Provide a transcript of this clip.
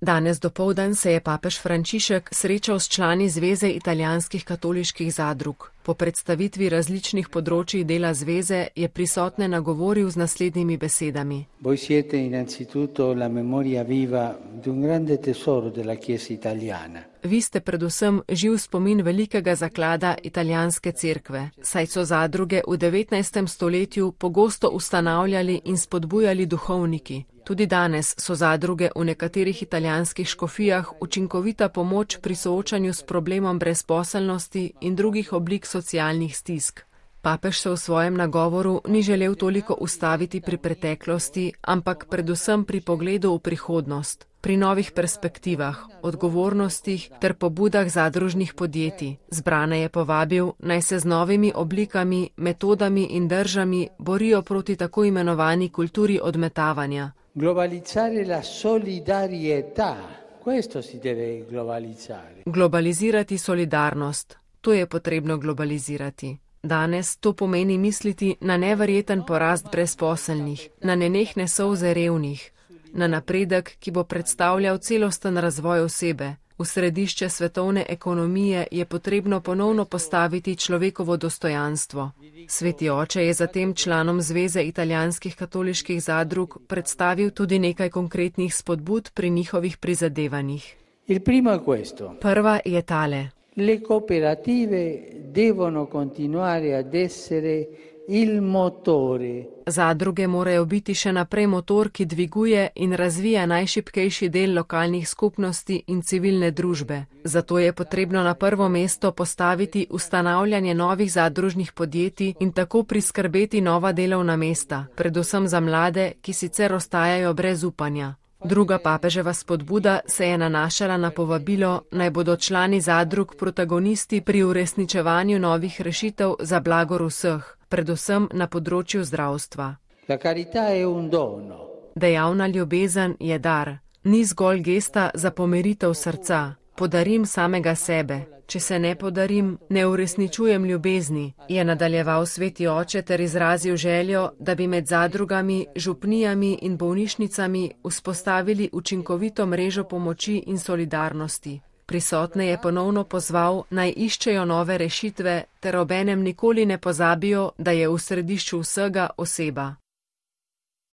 Danes dopoldan se je papež Frančišek srečal s člani Zveze italijanskih katoliških zadrug. Po predstavitvi različnih področij dela zveze je prisotne nagovoril z naslednjimi besedami. Voi siete innanzitutto la memoria viva di un grande tesoro della Chiesa italiana. Vi ste predvsem živ spomin velikega zaklada italijanske cerkve, saj so zadruge v 19. stoletju pogosto ustanavljali in spodbujali duhovniki. Tudi danes so zadruge v nekaterih italijanskih škofijah učinkovita pomoč pri soočanju s problemom brezposelnosti in drugih oblik socialnih stisk. Papež se v svojem nagovoru ni želel toliko ustaviti pri preteklosti, ampak predvsem pri pogledu v prihodnost, pri novih perspektivah, odgovornostih ter pobudah zadružnih podjetij. Zbrane je povabil, naj se z novimi oblikami, metodami in držami borijo proti tako imenovani kulturi odmetavanja. Globalizzare la solidarietà, questo si deve globalizzare. Globalizirati solidarnost, to je potrebno globalizirati. Danes to pomeni misliti na neverjeten porast brezposelnih, na nenehne solze revnih, na napredek, ki bo predstavljal celosten razvoj osebe. V središče svetovne ekonomije je potrebno ponovno postaviti človekovo dostojanstvo. Sveti oče je zatem članom Zveze italijanskih katoliških zadrug predstavil tudi nekaj konkretnih spodbud pri njihovih prizadevanjih. Prva je tale. Le cooperative devono continuare ad essere il motore. Zadruge morajo biti še naprej motor, ki dviguje in razvija najšibkejši del lokalnih skupnosti in civilne družbe. Zato je potrebno na prvo mesto postaviti ustanavljanje novih zadružnih podjetij in tako priskrbeti nova delovna mesta, predvsem za mlade, ki sicer ostajajo brez upanja. Druga papeževa spodbuda se je nanašala na povabilo, naj bodo člani zadrug protagonisti pri uresničevanju novih rešitev za blagor vseh, predvsem na področju zdravstva. La carità è un dono. Dejavna ljubezen je dar, ni zgolj gesta za pomiritev srca. Podarim samega sebe. Če se ne podarim, ne uresničujem ljubezni, je nadaljeval sveti oče ter izrazil željo, da bi med zadrugami, župnijami in bolnišnicami vzpostavili učinkovito mrežo pomoči in solidarnosti. Prisotne je ponovno pozval, naj iščejo nove rešitve ter obenem nikoli ne pozabijo, da je v središču vsega oseba.